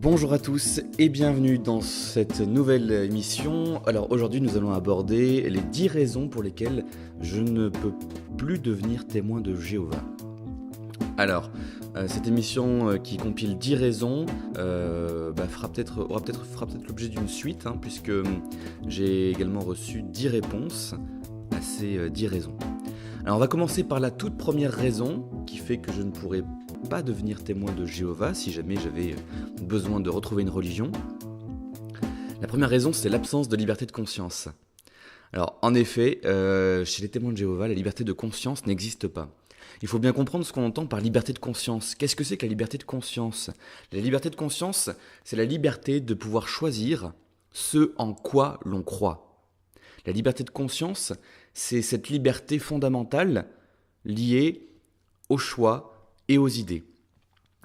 Bonjour à tous et bienvenue dans cette nouvelle émission. Alors aujourd'hui nous allons aborder les 10 raisons pour lesquelles je ne peux plus devenir témoin de Jéhovah. Alors, cette émission qui compile 10 raisons fera peut-être l'objet d'une suite, puisque j'ai également reçu 10 réponses à ces 10 raisons. Alors on va commencer par la toute première raison qui fait que je ne pourrais pas devenir témoin de Jéhovah si jamais j'avais besoin de retrouver une religion. La première raison, c'est l'absence de liberté de conscience. Alors en effet, chez les témoins de Jéhovah, la liberté de conscience n'existe pas. Il faut bien comprendre ce qu'on entend par liberté de conscience. Qu'est-ce que c'est que la liberté de conscience ? La liberté de conscience, c'est la liberté de pouvoir choisir ce en quoi l'on croit. La liberté de conscience, c'est cette liberté fondamentale liée au choix et aux idées.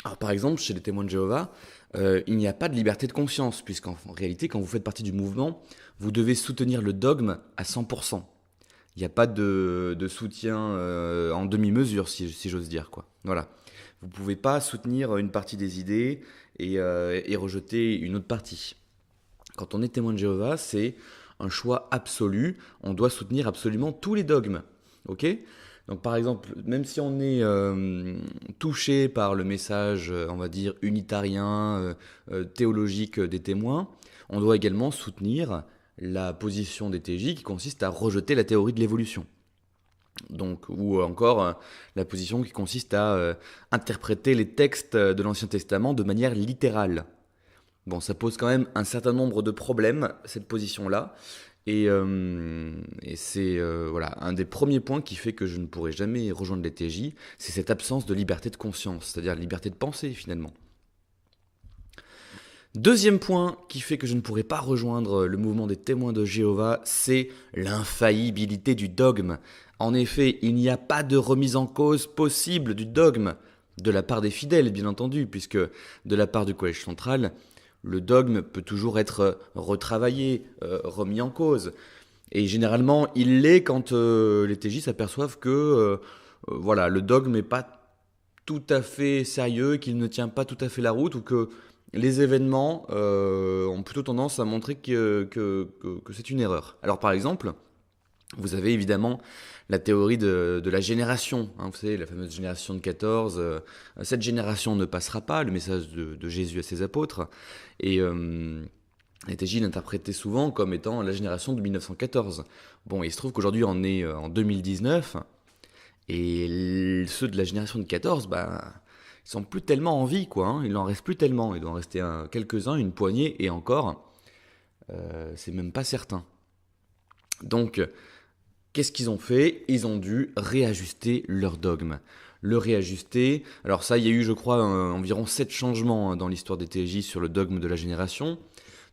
Alors par exemple, chez les témoins de Jéhovah, il n'y a pas de liberté de conscience, puisqu'en réalité, quand vous faites partie du mouvement, vous devez soutenir le dogme à 100%. Il n'y a pas de soutien en demi-mesure, si j'ose dire, quoi. Voilà. Vous ne pouvez pas soutenir une partie des idées et rejeter une autre partie. Quand on est témoin de Jéhovah, c'est un choix absolu. On doit soutenir absolument tous les dogmes. Ok ? Donc par exemple, même si on est touché par le message, on va dire, unitarien, théologique des témoins, on doit également soutenir la position des TJ qui consiste à rejeter la théorie de l'évolution. Donc, ou encore la position qui consiste à interpréter les textes de l'Ancien Testament de manière littérale. Bon, ça pose quand même un certain nombre de problèmes, cette position-là. Et c'est un des premiers points qui fait que je ne pourrai jamais rejoindre les TJ, c'est cette absence de liberté de conscience, c'est-à-dire la liberté de penser finalement. Deuxième point qui fait que je ne pourrai pas rejoindre le mouvement des témoins de Jéhovah, c'est l'infaillibilité du dogme. En effet, il n'y a pas de remise en cause possible du dogme, de la part des fidèles bien entendu, puisque de la part du Collège central, le dogme peut toujours être retravaillé, remis en cause. Et généralement, il l'est quand les TJ s'aperçoivent que le dogme n'est pas tout à fait sérieux, qu'il ne tient pas tout à fait la route, ou que les événements ont plutôt tendance à montrer que c'est une erreur. Alors par exemple, vous avez évidemment la théorie de la génération, vous savez, la fameuse génération de 14. Cette génération ne passera pas, le message de Jésus à ses apôtres. Et les TJ l'interprétaient souvent comme étant la génération de 1914. Bon, il se trouve qu'aujourd'hui on est en 2019, et ceux de la génération de 14, ils sont plus tellement en vie, quoi. Il n'en reste plus tellement. Il doit en rester quelques-uns, une poignée, et encore, c'est même pas certain. Donc, qu'est-ce qu'ils ont fait ? Ils ont dû réajuster leur dogme. Le réajuster, alors ça, il y a eu, je crois, environ 7 changements dans l'histoire des TJ sur le dogme de la génération.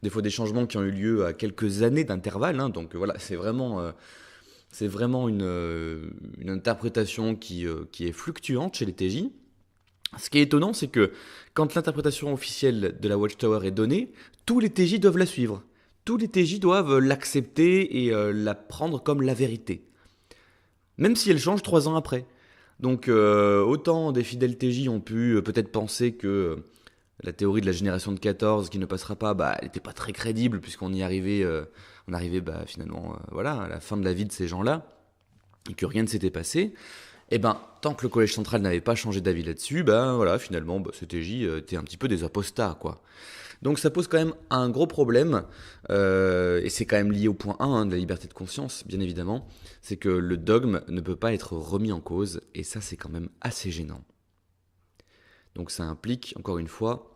Des fois, des changements qui ont eu lieu à quelques années d'intervalle. Donc voilà, c'est vraiment une interprétation qui est fluctuante chez les TJ. Ce qui est étonnant, c'est que quand l'interprétation officielle de la Watchtower est donnée, tous les TJ doivent la suivre. Tous les TJ doivent l'accepter et la prendre comme la vérité. Même si elle change 3 ans après. Donc autant des fidèles TJ ont pu peut-être penser que la théorie de la génération de 14 qui ne passera pas, elle n'était pas très crédible puisqu'on y arrivait, finalement à la fin de la vie de ces gens-là et que rien ne s'était passé. Et tant que le Collège central n'avait pas changé d'avis là-dessus, finalement, ces TJ étaient un petit peu des apostats, quoi. Donc ça pose quand même un gros problème, et c'est quand même lié au point 1 de la liberté de conscience, bien évidemment, c'est que le dogme ne peut pas être remis en cause, et ça c'est quand même assez gênant. Donc ça implique, encore une foi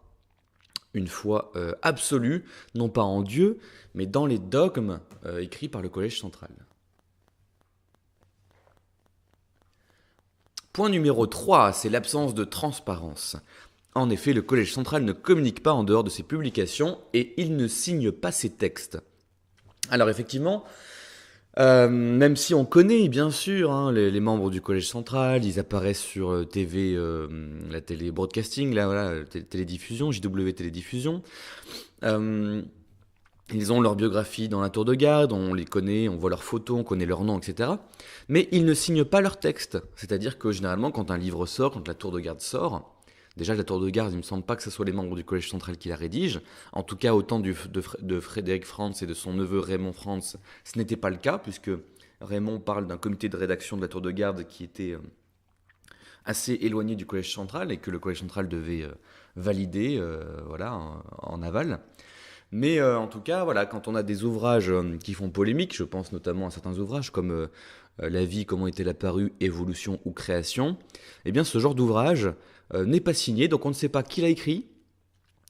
absolue, non pas en Dieu, mais dans les dogmes écrits par le Collège central. Point numéro 3, c'est l'absence de transparence. En effet, le Collège central ne communique pas en dehors de ses publications et il ne signe pas ses textes. Alors effectivement, même si on connaît bien sûr les membres du Collège central, ils apparaissent sur TV, la télé broadcasting, télédiffusion, JW Télédiffusion. Ils ont leur biographie dans la tour de garde, on les connaît, on voit leurs photos, on connaît leurs noms, etc. Mais ils ne signent pas leurs textes. C'est-à-dire que généralement, quand un livre sort, quand la tour de garde sort, Déjà, la tour de garde, il ne me semble pas que ce soit les membres du Collège central qui la rédigent. En tout cas, au temps de Frédéric Franz et de son neveu Raymond Franz, ce n'était pas le cas, puisque Raymond parle d'un comité de rédaction de la tour de garde qui était assez éloigné du Collège central et que le Collège central devait valider en aval. Mais en tout cas, voilà, quand on a des ouvrages qui font polémique, je pense notamment à certains ouvrages comme La vie, comment est-elle apparue, évolution ou création, eh bien ce genre d'ouvrage n'est pas signé, donc on ne sait pas qui l'a écrit,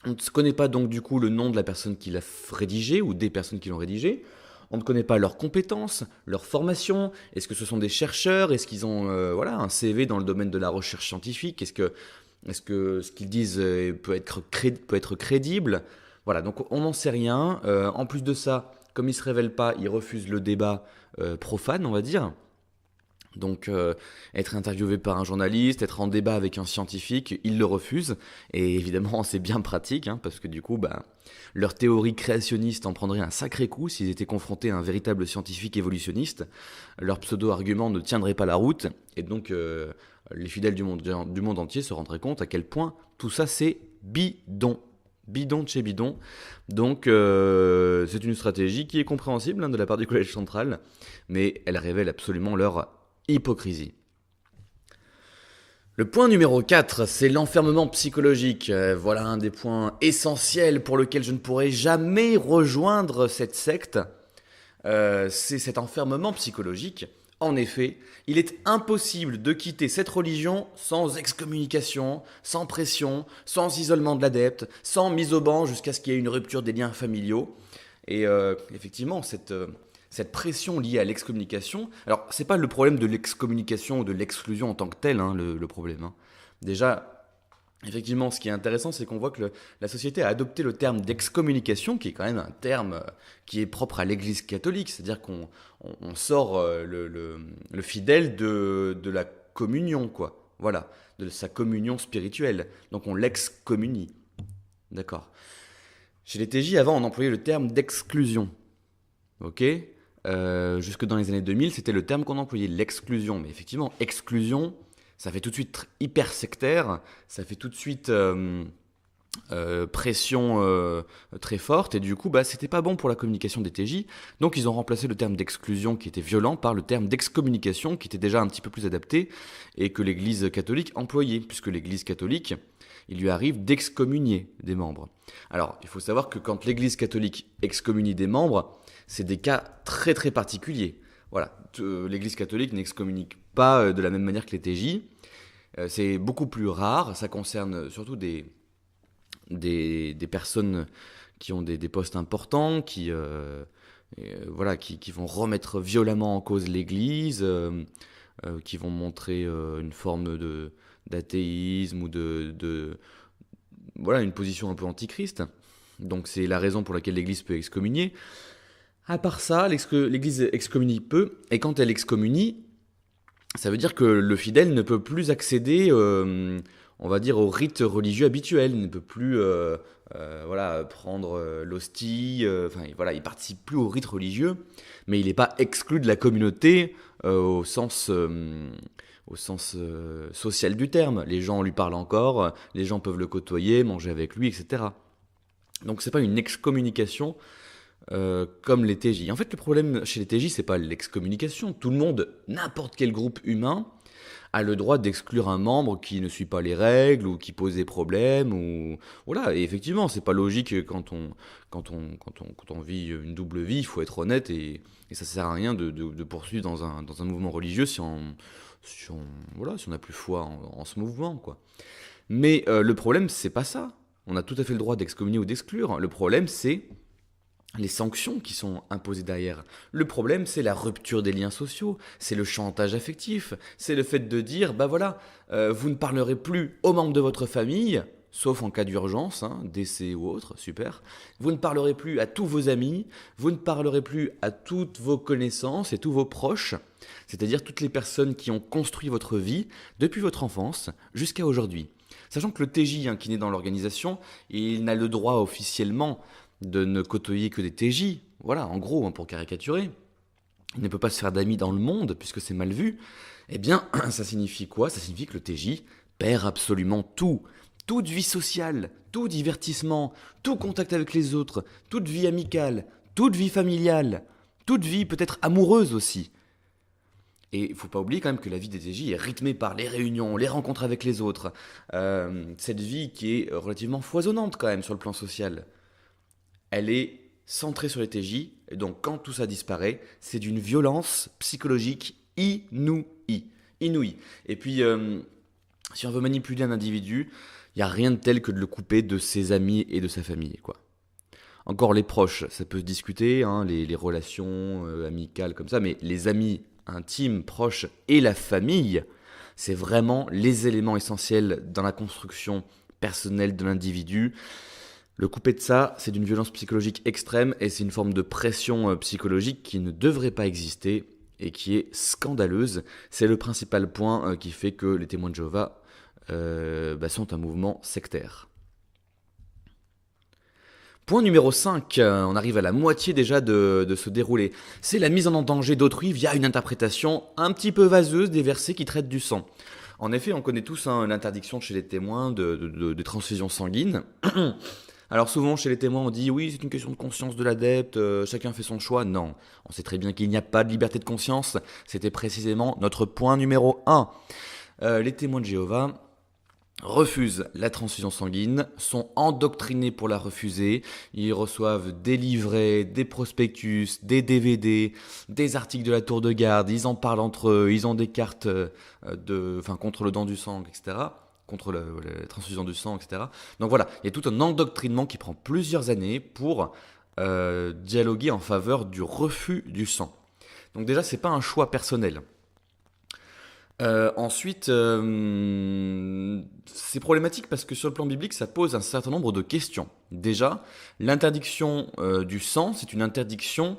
on ne connaît pas donc du coup le nom de la personne qui l'a rédigé ou des personnes qui l'ont rédigé, on ne connaît pas leurs compétences, leur formation, est-ce que ce sont des chercheurs, est-ce qu'ils ont un CV dans le domaine de la recherche scientifique, est-ce que ce qu'ils disent peut être crédible. Voilà, donc on n'en sait rien. En plus de ça, comme ils ne se révèlent pas, ils refusent le débat profane, on va dire. Donc être interviewé par un journaliste, être en débat avec un scientifique, ils le refusent. Et évidemment, c'est bien pratique, parce que du coup, leur théorie créationniste en prendrait un sacré coup s'ils étaient confrontés à un véritable scientifique évolutionniste. Leur pseudo-argument ne tiendrait pas la route. Et donc, les fidèles du monde entier se rendraient compte à quel point tout ça, c'est bidon. Bidon de chez bidon. Donc c'est une stratégie qui est compréhensible de la part du Collège central, mais elle révèle absolument leur hypocrisie. Le point numéro 4, c'est l'enfermement psychologique. Voilà un des points essentiels pour lequel je ne pourrai jamais rejoindre cette secte. C'est cet enfermement psychologique. En effet, il est impossible de quitter cette religion sans excommunication, sans pression, sans isolement de l'adepte, sans mise au banc jusqu'à ce qu'il y ait une rupture des liens familiaux. Et effectivement, cette pression liée à l'excommunication, alors c'est pas le problème de l'excommunication ou de l'exclusion en tant que tel, le problème. Déjà, effectivement, ce qui est intéressant, c'est qu'on voit que la société a adopté le terme d'excommunication, qui est quand même un terme qui est propre à l'Église catholique, c'est-à-dire qu'on sort le fidèle de la communion, quoi. Voilà, de sa communion spirituelle. Donc on l'excommunie. D'accord. Chez les TJ, avant, on employait le terme d'exclusion. Ok. Jusque dans les années 2000, c'était le terme qu'on employait, l'exclusion. Mais effectivement, exclusion, ça fait tout de suite hyper sectaire, ça fait tout de suite pression très forte, et du coup, c'était pas bon pour la communication des TJ. Donc ils ont remplacé le terme d'exclusion qui était violent par le terme d'excommunication qui était déjà un petit peu plus adapté et que l'Église catholique employait, puisque l'Église catholique, il lui arrive d'excommunier des membres. Alors, il faut savoir que quand l'Église catholique excommunie des membres, c'est des cas très très particuliers. Voilà, l'Église catholique n'excommunique pas de la même manière que les TJ. C'est beaucoup plus rare, ça concerne surtout des personnes qui ont des postes importants, qui vont remettre violemment en cause l'Église, qui vont montrer une forme d'athéisme ou une position un peu antichrist. Donc c'est la raison pour laquelle l'Église peut excommunier. À part ça, l'Église excommunie peu, et quand elle excommunie, ça veut dire que le fidèle ne peut plus accéder, on va dire, au rite religieux habituel. Il ne peut plus prendre l'hostie, il participe plus au rite religieux, mais il n'est pas exclu de la communauté au sens social du terme. Les gens lui parlent encore, les gens peuvent le côtoyer, manger avec lui, etc. Donc c'est pas une excommunication comme les TJ. En fait, le problème chez les TJ, c'est pas l'excommunication. Tout le monde, n'importe quel groupe humain, a le droit d'exclure un membre qui ne suit pas les règles ou qui pose des problèmes. Et effectivement, c'est pas logique quand on vit une double vie. Il faut être honnête et ça sert à rien de poursuivre dans un mouvement religieux si on n'a plus foi en ce mouvement, quoi. Mais le problème, c'est pas ça. On a tout à fait le droit d'excommunier ou d'exclure. Le problème, c'est les sanctions qui sont imposées derrière. Le problème, c'est la rupture des liens sociaux, c'est le chantage affectif, c'est le fait de dire, vous ne parlerez plus aux membres de votre famille, sauf en cas d'urgence, décès ou autre, super. Vous ne parlerez plus à tous vos amis, vous ne parlerez plus à toutes vos connaissances et tous vos proches, c'est-à-dire toutes les personnes qui ont construit votre vie depuis votre enfance jusqu'à aujourd'hui. Sachant que le TJ qui naît dans l'organisation, il n'a le droit officiellement de ne côtoyer que des TJ, voilà, en gros, pour caricaturer. Il ne peut pas se faire d'amis dans le monde, puisque c'est mal vu. Eh bien, ça signifie quoi ? Ça signifie que le TJ perd absolument tout. Toute vie sociale, tout divertissement, tout contact avec les autres, toute vie amicale, toute vie familiale, toute vie peut-être amoureuse aussi. Et il ne faut pas oublier quand même que la vie des TJ est rythmée par les réunions, les rencontres avec les autres. Cette vie qui est relativement foisonnante quand même sur le plan social. Elle est centrée sur les TJ, et donc quand tout ça disparaît, c'est d'une violence psychologique inouïe. Inouïe. Et puis, si on veut manipuler un individu, il n'y a rien de tel que de le couper de ses amis et de sa famille, quoi. Encore les proches, ça peut se discuter, hein, les relations amicales comme ça, mais les amis intimes, proches et la famille, c'est vraiment les éléments essentiels dans la construction personnelle de l'individu. Le couper de ça, c'est d'une violence psychologique extrême et c'est une forme de pression psychologique qui ne devrait pas exister et qui est scandaleuse. C'est le principal point qui fait que les témoins de Jéhovah sont un mouvement sectaire. Point numéro 5, on arrive à la moitié déjà de ce déroulé. C'est la mise en danger d'autrui via une interprétation un petit peu vaseuse des versets qui traitent du sang. En effet, on connaît tous l'interdiction chez les témoins de transfusion sanguine. Alors souvent chez les témoins on dit oui c'est une question de conscience de l'adepte, chacun fait son choix. Non, on sait très bien qu'il n'y a pas de liberté de conscience, c'était précisément notre point numéro 1. Les témoins de Jéhovah refusent la transfusion sanguine, sont endoctrinés pour la refuser, ils reçoivent des livrets, des prospectus, des DVD, des articles de la tour de garde, ils en parlent entre eux, ils ont des cartes contre le don du sang, etc., contre la transfusion du sang, etc. Donc voilà, il y a tout un endoctrinement qui prend plusieurs années pour dialoguer en faveur du refus du sang. Donc déjà, c'est pas un choix personnel. Ensuite, c'est problématique parce que sur le plan biblique, ça pose un certain nombre de questions. Déjà, l'interdiction du sang, c'est une interdiction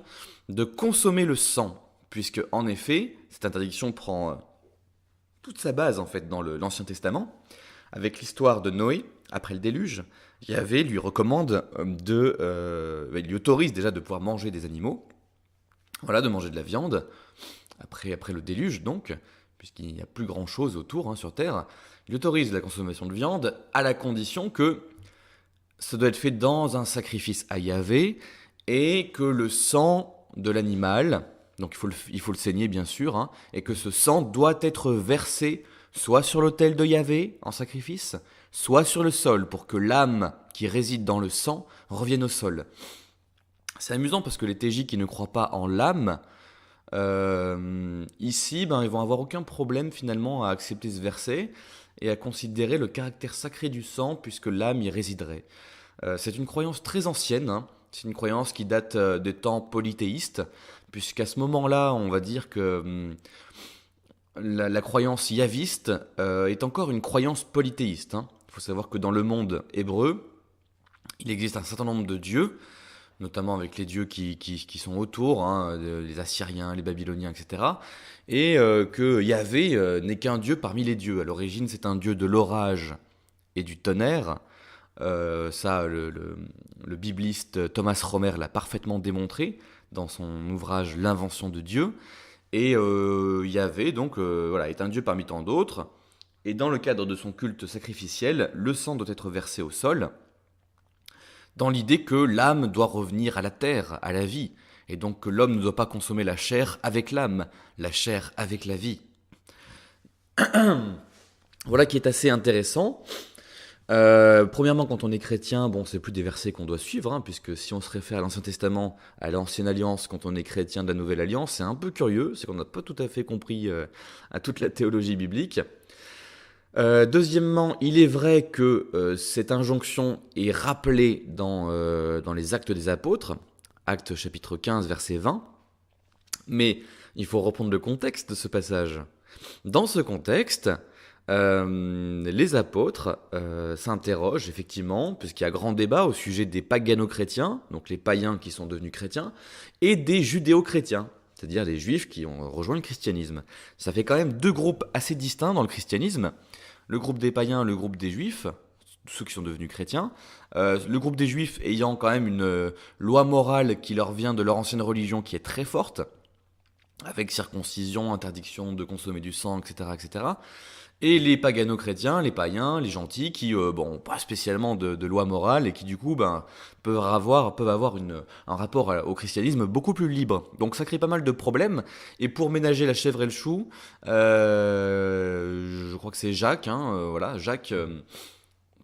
de consommer le sang, puisque en effet, cette interdiction prend toute sa base en fait dans l'Ancien Testament, avec l'histoire de Noé après le déluge. Yahvé lui recommande il lui autorise déjà de pouvoir manger des animaux, voilà, de manger de la viande après le déluge donc. Puisqu'il n'y a plus grand-chose autour sur Terre, il autorise la consommation de viande à la condition que ça doit être fait dans un sacrifice à Yahvé et que le sang de l'animal, donc il faut le saigner bien sûr, et que ce sang doit être versé soit sur l'autel de Yahvé en sacrifice, soit sur le sol pour que l'âme qui réside dans le sang revienne au sol. C'est amusant parce que les TJ qui ne croient pas en l'âme, ici, ils vont avoir aucun problème finalement à accepter ce verset et à considérer le caractère sacré du sang puisque l'âme y résiderait. C'est une croyance très ancienne, c'est une croyance qui date des temps polythéistes, puisqu'à ce moment-là, on va dire que la croyance yaviste est encore une croyance polythéiste. Il faut savoir que dans le monde hébreu, il existe un certain nombre de dieux, notamment avec les dieux qui sont autour, les Assyriens, les Babyloniens, etc. Et que Yahvé n'est qu'un dieu parmi les dieux. À l'origine, c'est un dieu de l'orage et du tonnerre. Le bibliste Thomas Romer l'a parfaitement démontré dans son ouvrage L'invention de Dieu. Et Yahvé, donc, est un dieu parmi tant d'autres. Et dans le cadre de son culte sacrificiel, le sang doit être versé au sol, dans l'idée que l'âme doit revenir à la terre, à la vie, et donc que l'homme ne doit pas consommer la chair avec l'âme, la chair avec la vie. Voilà qui est assez intéressant. Premièrement, quand on est chrétien, c'est plus des versets qu'on doit suivre, puisque si on se réfère à l'Ancien Testament, à l'Ancienne Alliance, quand on est chrétien de la Nouvelle Alliance, c'est un peu curieux, c'est qu'on n'a pas tout à fait compris à toute la théologie biblique. Deuxièmement, il est vrai que cette injonction est rappelée dans les Actes des Apôtres, Actes chapitre 15, verset 20, mais il faut reprendre le contexte de ce passage. Dans ce contexte, les apôtres s'interrogent effectivement, puisqu'il y a grand débat au sujet des pagano-chrétiens, donc les païens qui sont devenus chrétiens, et des judéo-chrétiens, c'est-à-dire les juifs qui ont rejoint le christianisme. Ça fait quand même deux groupes assez distincts dans le christianisme, le groupe des païens, le groupe des juifs, ceux qui sont devenus chrétiens, le groupe des juifs ayant quand même une loi morale qui leur vient de leur ancienne religion qui est très forte, avec circoncision, interdiction de consommer du sang, etc., etc., Et les pagano-chrétiens, les païens, les gentils, qui bon, pas spécialement de loi morale et qui du coup peuvent avoir un rapport au christianisme beaucoup plus libre. Donc ça crée pas mal de problèmes. Et pour ménager la chèvre et le chou, je crois que c'est Jacques, voilà, Jacques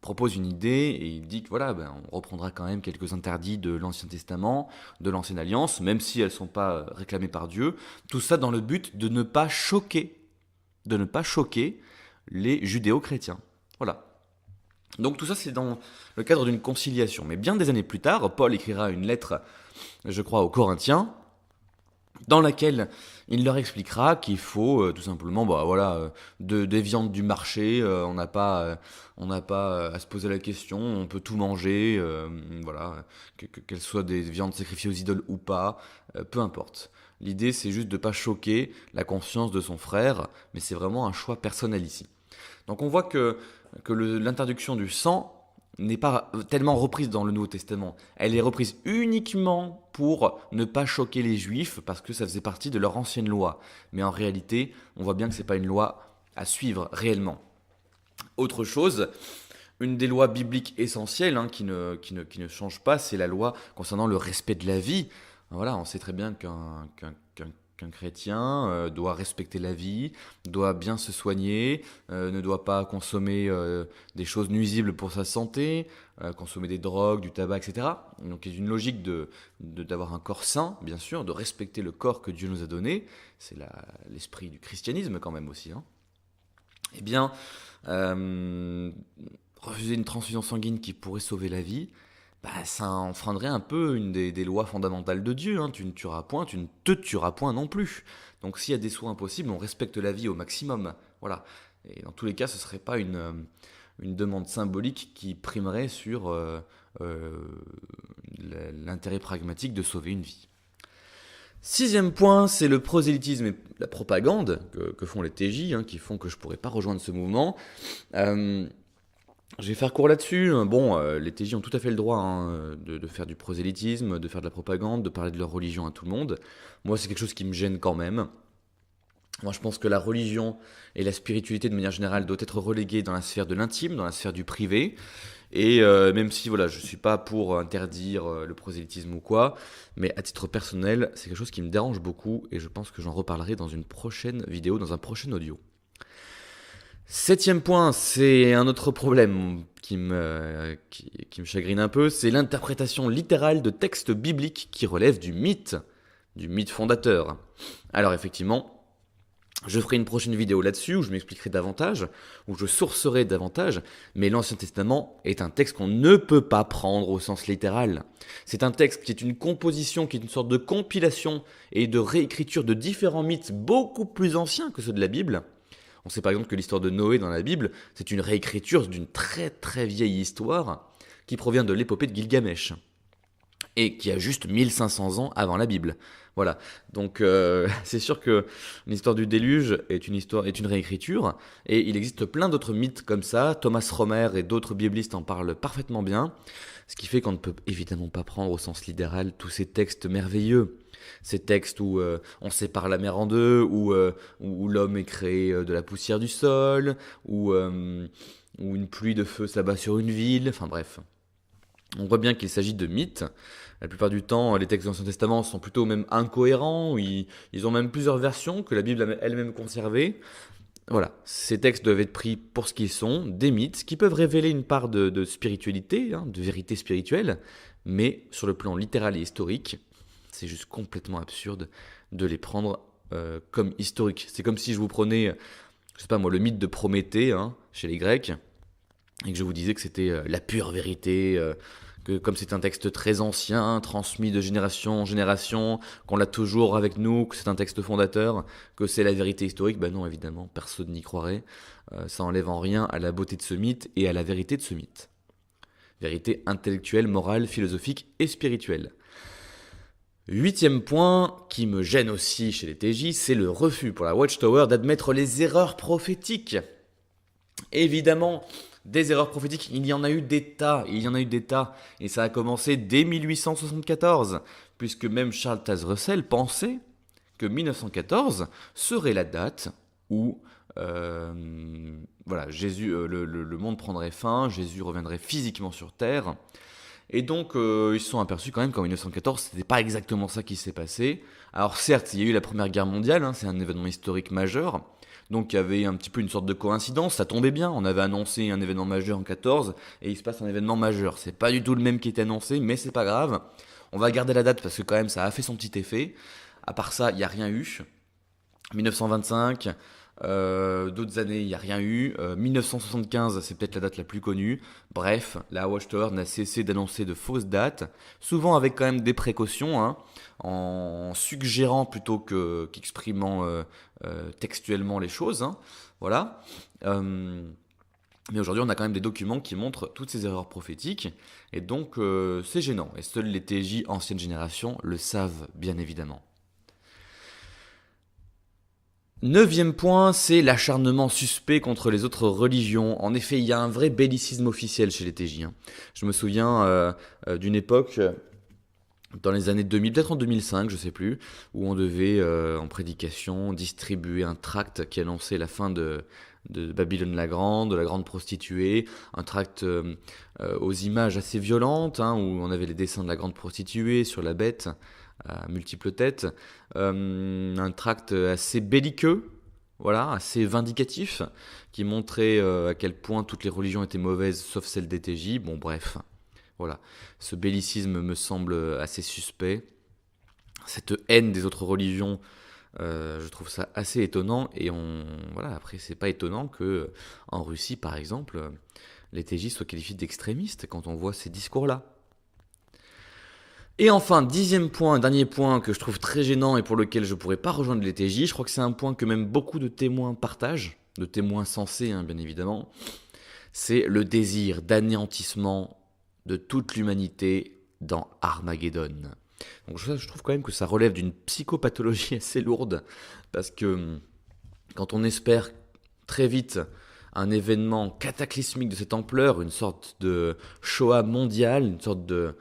propose une idée et il dit que voilà, on reprendra quand même quelques interdits de l'Ancien Testament, de l'Ancienne Alliance, même si elles ne sont pas réclamées par Dieu. Tout ça dans le but de ne pas choquer les judéo-chrétiens. Voilà. Donc tout ça, c'est dans le cadre d'une conciliation. Mais bien des années plus tard, Paul écrira une lettre, je crois, aux Corinthiens, dans laquelle il leur expliquera qu'il faut tout simplement des viandes du marché, on n'a pas à se poser la question, on peut tout manger, voilà, qu'elles soient des viandes sacrifiées aux idoles ou pas, peu importe. L'idée c'est juste de ne pas choquer la conscience de son frère, mais c'est vraiment un choix personnel ici. Donc on voit que l'interdiction du sang n'est pas tellement reprise dans le Nouveau Testament. Elle est reprise uniquement pour ne pas choquer les Juifs, parce que ça faisait partie de leur ancienne loi. Mais en réalité, on voit bien que ce n'est pas une loi à suivre réellement. Autre chose, une des lois bibliques essentielles qui ne change pas, c'est la loi concernant le respect de la vie. Voilà, on sait très bien qu'un chrétien doit respecter la vie, doit bien se soigner, ne doit pas consommer des choses nuisibles pour sa santé, consommer des drogues, du tabac, etc. Donc il y a une logique d'avoir un corps sain, bien sûr, de respecter le corps que Dieu nous a donné. C'est l'esprit du christianisme quand même aussi. Eh bien, refuser une transfusion sanguine qui pourrait sauver la vie, ça enfreindrait un peu une des lois fondamentales de Dieu. Tu ne tueras point, tu ne te tueras point non plus. Donc s'il y a des soins impossibles, on respecte la vie au maximum. Voilà. Et dans tous les cas, ce ne serait pas une demande symbolique qui primerait sur l'intérêt pragmatique de sauver une vie. Sixième point, c'est le prosélytisme et la propagande que font les TJ, qui font que je ne pourrais pas rejoindre ce mouvement. Je vais faire court là-dessus. Bon, les TJ ont tout à fait le droit de faire du prosélytisme, de faire de la propagande, de parler de leur religion à tout le monde. Moi, c'est quelque chose qui me gêne quand même. Moi, je pense que la religion et la spiritualité, de manière générale, doivent être reléguées dans la sphère de l'intime, dans la sphère du privé. Et même si je ne suis pas pour interdire le prosélytisme ou quoi, mais à titre personnel, c'est quelque chose qui me dérange beaucoup et je pense que j'en reparlerai dans une prochaine vidéo, dans un prochain audio. Septième point, c'est un autre problème qui me chagrine un peu, c'est l'interprétation littérale de textes bibliques qui relèvent du mythe fondateur. Alors effectivement, je ferai une prochaine vidéo là-dessus où je m'expliquerai davantage, où je sourcerai davantage, mais l'Ancien Testament est un texte qu'on ne peut pas prendre au sens littéral. C'est un texte qui est une composition, qui est une sorte de compilation et de réécriture de différents mythes beaucoup plus anciens que ceux de la Bible. On sait par exemple que l'histoire de Noé dans la Bible, c'est une réécriture d'une très très vieille histoire qui provient de l'épopée de Gilgamesh et qui a juste 1500 ans avant la Bible. Voilà, donc c'est sûr que l'histoire du déluge est une réécriture, et il existe plein d'autres mythes comme ça. Thomas Romer et d'autres biblistes en parlent parfaitement bien, ce qui fait qu'on ne peut évidemment pas prendre au sens littéral tous ces textes merveilleux. Ces textes où on sépare la mer en deux, où l'homme est créé de la poussière du sol, où une pluie de feu s'abat sur une ville, enfin bref. On voit bien qu'il s'agit de mythes. La plupart du temps, les textes de l'Ancien Testament sont plutôt même incohérents, ils ont même plusieurs versions que la Bible a elle-même conservées. Voilà, ces textes doivent être pris pour ce qu'ils sont, des mythes, qui peuvent révéler une part de spiritualité, de vérité spirituelle, mais sur le plan littéral et historique, c'est juste complètement absurde de les prendre comme historiques. C'est comme si je vous prenais, je sais pas moi, le mythe de Prométhée, chez les Grecs, et que je vous disais que c'était la pure vérité, que comme c'est un texte très ancien, transmis de génération en génération, qu'on l'a toujours avec nous, que c'est un texte fondateur, que c'est la vérité historique, non évidemment, personne n'y croirait. Ça enlève en rien à la beauté de ce mythe et à la vérité de ce mythe. Vérité intellectuelle, morale, philosophique et spirituelle. Huitième point, qui me gêne aussi chez les TJ, c'est le refus pour la Watchtower d'admettre les erreurs prophétiques. Évidemment, des erreurs prophétiques, il y en a eu des tas, et ça a commencé dès 1874, puisque même Charles Taze Russell pensait que 1914 serait la date où voilà, Jésus, le monde prendrait fin, Jésus reviendrait physiquement sur terre. Et donc, ils se sont aperçus quand même qu'en 1914, c'était pas exactement ça qui s'est passé. Alors certes, il y a eu la Première Guerre mondiale, c'est un événement historique majeur. Donc il y avait un petit peu une sorte de coïncidence, ça tombait bien. On avait annoncé un événement majeur en 14 et il se passe un événement majeur. C'est pas du tout le même qui était annoncé, mais c'est pas grave. On va garder la date parce que quand même ça a fait son petit effet. À part ça, il n'y a rien eu. 1925, d'autres années, il n'y a rien eu. 1975, c'est peut-être la date la plus connue. Bref, la Watchtower n'a cessé d'annoncer de fausses dates, souvent avec quand même des précautions, en suggérant plutôt qu'exprimant textuellement les choses. Voilà. Mais aujourd'hui, on a quand même des documents qui montrent toutes ces erreurs prophétiques, et donc c'est gênant. Et seuls les TJ ancienne génération le savent, bien évidemment. Neuvième point, c'est l'acharnement suspect contre les autres religions. En effet, il y a un vrai bellicisme officiel chez les TJ. Je me souviens d'une époque, dans les années 2000, peut-être en 2005, je sais plus, où on devait, en prédication, distribuer un tract qui annonçait la fin de Babylone la grande prostituée, un tract aux images assez violentes, où on avait les dessins de la grande prostituée sur la bête, à multiples têtes, un tract assez belliqueux, voilà, assez vindicatif, qui montrait à quel point toutes les religions étaient mauvaises, sauf celle des TJ. Bon, bref, voilà, ce bellicisme me semble assez suspect. Cette haine des autres religions, je trouve ça assez étonnant. Et voilà, après, c'est pas étonnant que en Russie, par exemple, les TJ soient qualifiés d'extrémistes quand on voit ces discours-là. Et enfin, dixième point, dernier point que je trouve très gênant et pour lequel je ne pourrais pas rejoindre les TJ, je crois que c'est un point que même beaucoup de témoins partagent, de témoins sensés bien évidemment, c'est le désir d'anéantissement de toute l'humanité dans Armageddon. Donc je trouve quand même que ça relève d'une psychopathologie assez lourde, parce que quand on espère très vite un événement cataclysmique de cette ampleur, une sorte de Shoah mondiale, une sorte de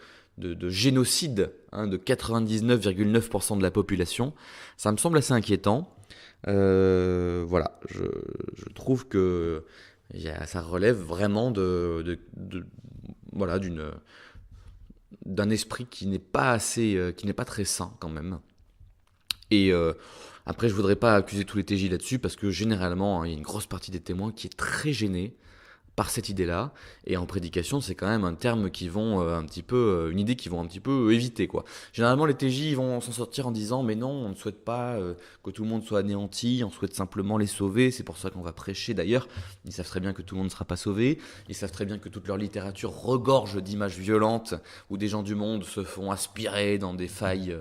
génocide de 99,9% de la population, ça me semble assez inquiétant. Voilà, je trouve que ça relève vraiment voilà, d'un esprit qui n'est pas très sain quand même. Et après, je voudrais pas accuser tous les TJ là-dessus parce que généralement, il y a une grosse partie des témoins qui est très gênée par cette idée-là, et en prédication, c'est quand même un terme qui vont une idée qu'ils vont un petit peu éviter, quoi. Généralement, les TJ ils vont s'en sortir en disant, mais non, on ne souhaite pas que tout le monde soit anéanti, on souhaite simplement les sauver, c'est pour ça qu'on va prêcher. D'ailleurs, ils savent très bien que tout le monde ne sera pas sauvé, ils savent très bien que toute leur littérature regorge d'images violentes, où des gens du monde se font aspirer dans des failles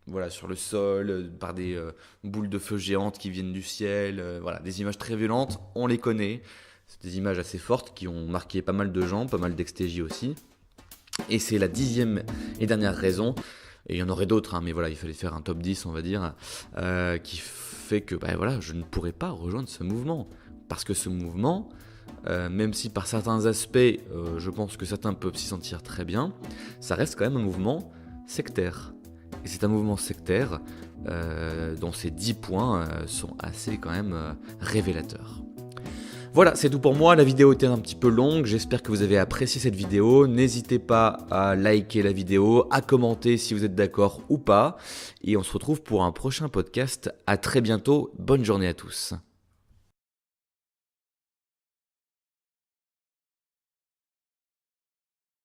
voilà, sur le sol, par des boules de feu géantes qui viennent du ciel, voilà, des images très violentes, on les connaît, c'est des images assez fortes qui ont marqué pas mal de gens, pas mal d'ex-TJ aussi, et c'est la 10e et dernière raison, et il y en aurait d'autres, mais voilà, il fallait faire un top 10, on va dire, qui fait que voilà, je ne pourrais pas rejoindre ce mouvement, parce que ce mouvement, même si par certains aspects, je pense que certains peuvent s'y sentir très bien, ça reste quand même un mouvement sectaire. Et c'est un mouvement sectaire dont ces 10 points sont assez quand même révélateurs. Voilà, c'est tout pour moi. La vidéo était un petit peu longue. J'espère que vous avez apprécié cette vidéo. N'hésitez pas à liker la vidéo, à commenter si vous êtes d'accord ou pas. Et on se retrouve pour un prochain podcast. À très bientôt. Bonne journée à tous.